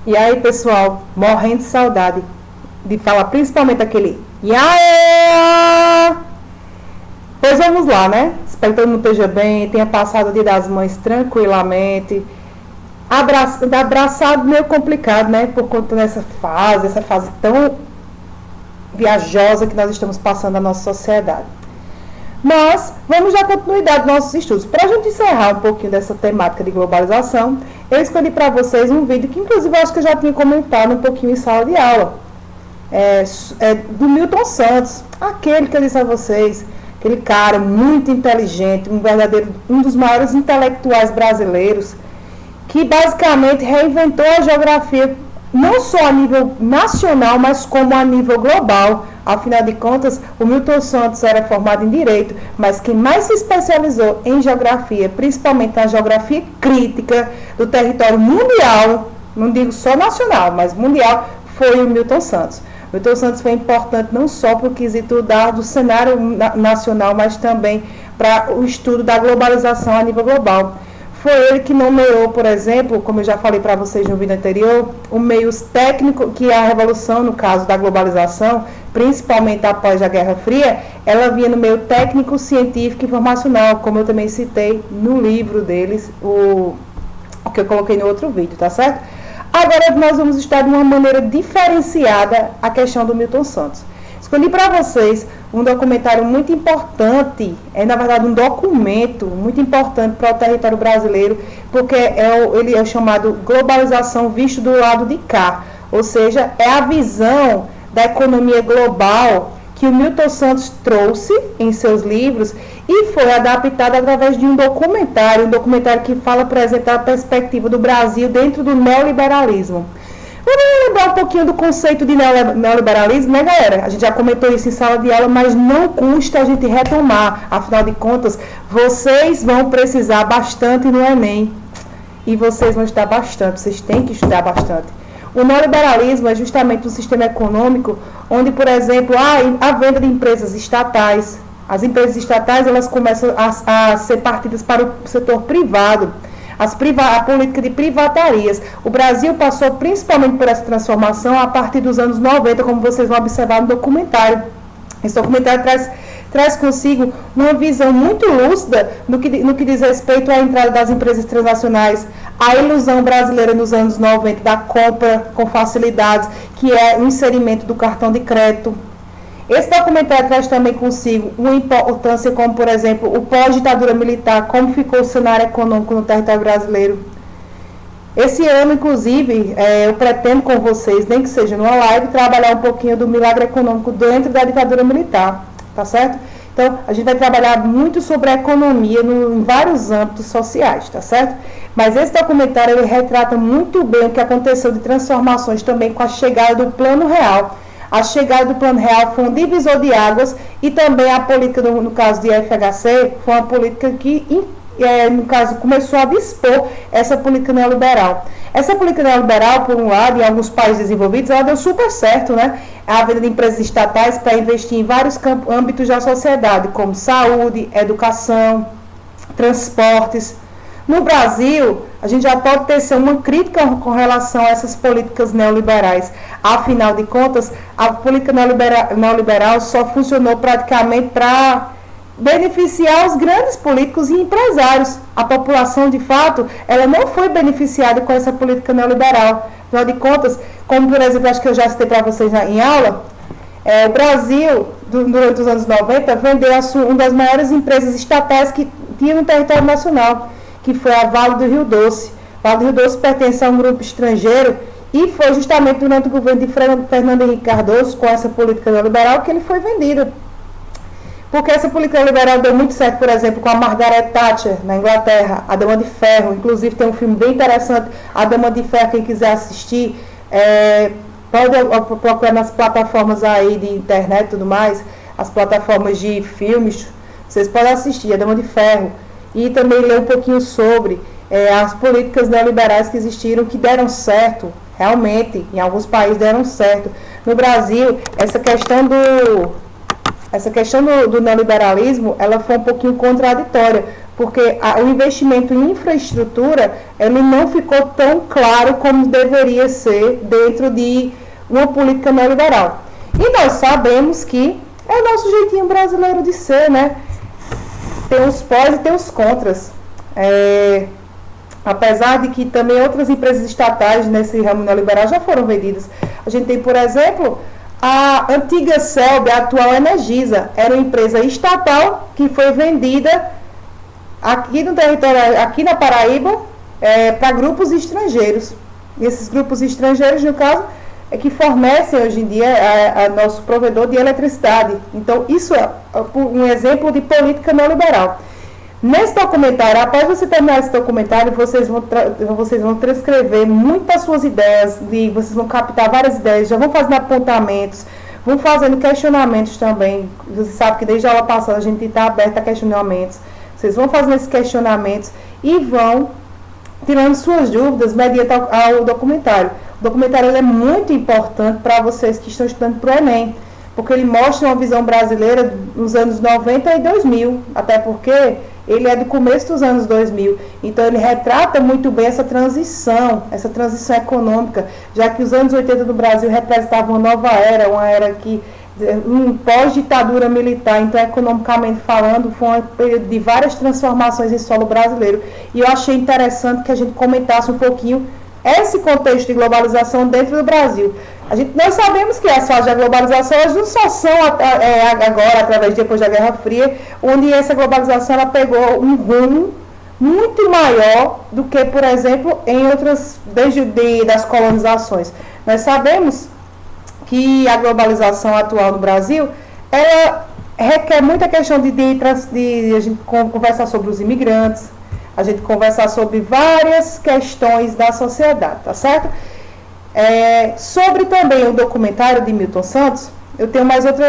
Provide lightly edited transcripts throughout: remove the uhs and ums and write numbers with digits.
E aí, pessoal, morrendo de saudade de falar principalmente aquele Yaé! Pois vamos lá, né? Espero que todo mundo esteja bem, tenha passado o Dia das Mães tranquilamente. Abraçado meio complicado, né? Por conta dessa fase, essa fase tão viajosa que nós estamos passando na nossa sociedade. Mas vamos dar continuidade aos nossos estudos. Para a gente encerrar um pouquinho dessa temática de globalização, eu escolhi para vocês um vídeo que inclusive eu acho que eu já tinha comentado um pouquinho em sala de aula. Do Milton Santos, aquele que eu disse a vocês, aquele cara muito inteligente, um dos maiores intelectuais brasileiros, que basicamente reinventou a geografia não só a nível nacional, mas como a nível global. Afinal de contas, o Milton Santos era formado em Direito, mas quem mais se especializou em geografia, principalmente na geografia crítica do território mundial, não digo só nacional, mas mundial, foi o Milton Santos. O Milton Santos foi importante não só para o quesito do cenário nacional, mas também para o estudo da globalização a nível global. Foi ele que nomeou, por exemplo, como eu já falei para vocês no vídeo anterior, o meio técnico, que a revolução, no caso da globalização, principalmente após a Guerra Fria, ela vinha no meio técnico, científico e informacional, como eu também citei no livro deles, o que eu coloquei no outro vídeo, tá certo? Agora nós vamos estudar de uma maneira diferenciada a questão do Milton Santos. Escolhi para vocês um documentário muito importante, na verdade um documento muito importante para o território brasileiro, porque ele é chamado Globalização Visto do Lado de Cá, ou seja, é a visão da economia global que o Milton Santos trouxe em seus livros e foi adaptado através de um documentário que fala, por exemplo, da perspectiva do Brasil dentro do neoliberalismo. Vamos lembrar um pouquinho do conceito de neoliberalismo, né, galera? A gente já comentou isso em sala de aula, mas não custa a gente retomar. Afinal de contas, vocês vão precisar bastante no Enem. E vocês vão estudar bastante, vocês têm que estudar bastante. O neoliberalismo é justamente um sistema econômico onde, por exemplo, há a venda de empresas estatais. As empresas estatais, elas começam a ser partidas para o setor privado. A política de privatarias. O Brasil passou principalmente por essa transformação a partir dos anos 90, como vocês vão observar no documentário. Esse documentário traz consigo uma visão muito lúcida no que diz respeito à entrada das empresas transnacionais, a ilusão brasileira nos anos 90 da compra com facilidades, que é o inserimento do cartão de crédito. Esse documentário traz também consigo uma importância como, por exemplo, o pós-ditadura militar, como ficou o cenário econômico no território brasileiro. Esse ano, inclusive, eu pretendo com vocês, nem que seja numa live, trabalhar um pouquinho do milagre econômico dentro da ditadura militar, tá certo? Então, a gente vai trabalhar muito sobre a economia em vários âmbitos sociais, tá certo? Mas esse documentário, ele retrata muito bem o que aconteceu de transformações também com a chegada do Plano Real. A chegada do Plano Real foi um divisor de águas e também a política, no caso de FHC, foi uma política que, no caso, começou a dispor essa política neoliberal. Essa política neoliberal, por um lado, em alguns países desenvolvidos, ela deu super certo, né? A venda de empresas estatais para investir em vários âmbitos da sociedade, como saúde, educação, transportes. No Brasil, a gente já pode tecer uma crítica com relação a essas políticas neoliberais. Afinal de contas, a política neoliberal só funcionou praticamente para beneficiar os grandes políticos e empresários. A população, de fato, ela não foi beneficiada com essa política neoliberal. Afinal de contas, como por exemplo, acho que eu já citei para vocês em aula, o Brasil, durante os anos 90, vendeu uma das maiores empresas estatais que tinha no território nacional, que foi a Vale do Rio Doce. Vale do Rio Doce pertence a um grupo estrangeiro e foi justamente durante o governo de Fernando Henrique Cardoso, com essa política neoliberal, que ele foi vendido. Porque essa política neoliberal deu muito certo, por exemplo, com a Margaret Thatcher, na Inglaterra, a Dama de Ferro. Inclusive tem um filme bem interessante, A Dama de Ferro, quem quiser assistir, pode procurar nas plataformas aí de internet e tudo mais, as plataformas de filmes, vocês podem assistir, A Dama de Ferro. E também ler um pouquinho sobre as políticas neoliberais que existiram, que deram certo, realmente, em alguns países deram certo. No Brasil, essa questão do neoliberalismo, ela foi um pouquinho contraditória, porque o investimento em infraestrutura, ele não ficou tão claro como deveria ser dentro de uma política neoliberal. E nós sabemos que é o nosso jeitinho brasileiro de ser, né? Tem os pós e tem os contras. Apesar de que também outras empresas estatais nesse ramo neoliberal já foram vendidas. A gente tem, por exemplo, a antiga Celb, a atual Energisa. Era uma empresa estatal que foi vendida aqui no território, aqui na Paraíba, para grupos estrangeiros. E esses grupos estrangeiros, no caso, é que fornecem hoje em dia a nosso provedor de eletricidade. Então, isso é um exemplo de política neoliberal. Nesse documentário, após você terminar esse documentário, vocês vão transcrever muitas suas ideias, vocês vão captar várias ideias, já vão fazendo apontamentos, vão fazendo questionamentos também. Você sabe que desde a aula passada a gente está aberto a questionamentos. Vocês vão fazendo esses questionamentos e vão tirando suas dúvidas mediante ao documentário. O documentário ele é muito importante para vocês que estão estudando para o Enem, porque ele mostra uma visão brasileira nos anos 90 e 2000, até porque ele é do começo dos anos 2000, então ele retrata muito bem essa transição econômica, já que os anos 80 do Brasil representavam uma nova era, uma era que, um pós-ditadura militar, então economicamente falando, foi um período de várias transformações em solo brasileiro, e eu achei interessante que a gente comentasse um pouquinho esse contexto de globalização dentro do Brasil. Nós sabemos que as fases da globalização elas não só são agora, depois da Guerra Fria, onde essa globalização ela pegou um rumo muito maior do que, por exemplo, em outras, das colonizações. Nós sabemos que a globalização atual no Brasil, ela requer muita questão de a gente conversar sobre os imigrantes, a gente conversar sobre várias questões da sociedade, tá certo? Sobre também o documentário de Milton Santos, eu tenho mais outra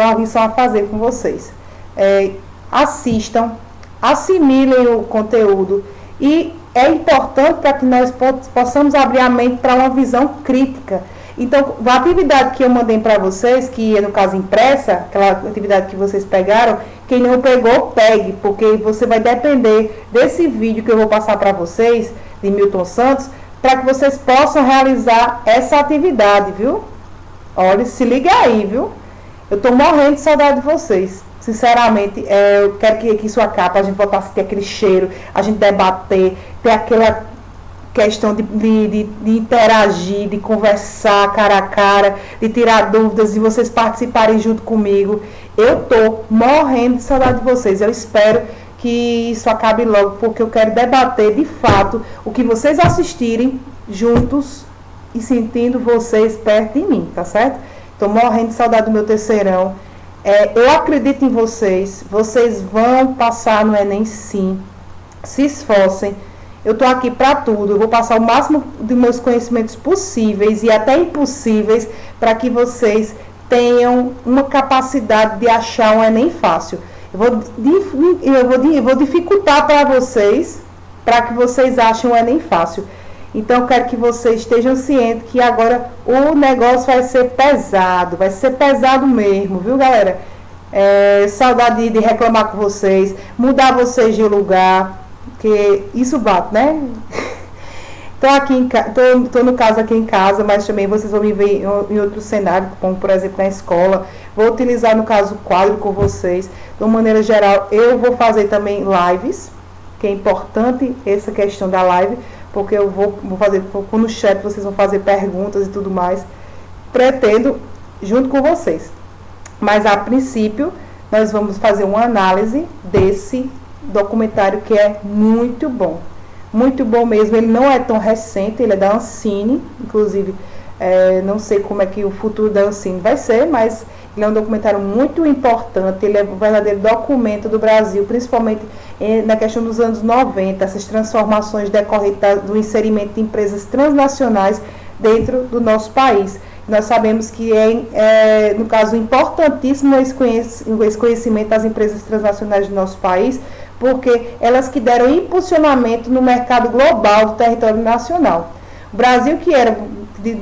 arguição a fazer com vocês. Assistam, assimilem o conteúdo e é importante para que nós possamos abrir a mente para uma visão crítica. Então, a atividade que eu mandei para vocês, que é no caso impressa, aquela atividade que vocês pegaram, quem não pegou, pegue, porque você vai depender desse vídeo que eu vou passar para vocês, de Milton Santos, para que vocês possam realizar essa atividade, viu? Olha, se liga aí, viu? Eu estou morrendo de saudade de vocês. Sinceramente, eu quero que isso acabe, a gente voltar a sentir aquele cheiro, a gente debater, ter aquela questão de interagir, de conversar cara a cara, de tirar dúvidas, de vocês participarem junto comigo. Eu estou morrendo de saudade de vocês. Eu espero que isso acabe logo, porque eu quero debater de fato o que vocês assistirem juntos e sentindo vocês perto de mim, tá certo? Estou morrendo de saudade do meu terceirão. Eu acredito em vocês, vocês vão passar no Enem sim, se esforcem. Eu estou aqui para tudo, eu vou passar o máximo dos meus conhecimentos possíveis e até impossíveis para que vocês tenham uma capacidade de achar um Enem fácil. Eu vou dificultar para vocês, para que vocês achem um Enem fácil. Então, eu quero que vocês estejam cientes que agora o negócio vai ser pesado mesmo, viu, galera? Saudade de reclamar com vocês, mudar vocês de lugar, porque isso bate, né? Tô no caso aqui em casa, mas também vocês vão me ver em outro cenário, como por exemplo na escola. Vou utilizar no caso o quadro com vocês. De uma maneira geral, eu vou fazer também lives, que é importante essa questão da live, porque eu vou fazer no chat, vocês vão fazer perguntas e tudo mais. Pretendo junto com vocês. Mas a princípio, nós vamos fazer uma análise desse documentário que é muito bom. Muito bom mesmo, ele não é tão recente, ele é da Ancine, inclusive, não sei como é que o futuro da Ancine vai ser, mas ele é um documentário muito importante, ele é um verdadeiro documento do Brasil, principalmente na questão dos anos 90, essas transformações decorrentes do inserimento de empresas transnacionais dentro do nosso país. Nós sabemos que no caso, importantíssimo esse conhecimento das empresas transnacionais do nosso país, porque elas que deram impulsionamento no mercado global do território nacional. O Brasil, que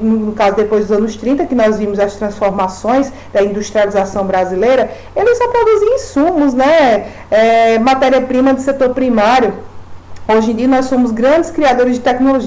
no caso depois dos anos 30, que nós vimos as transformações da industrialização brasileira, eles só produziam insumos, né? Matéria-prima do setor primário. Hoje em dia nós somos grandes criadores de tecnologias.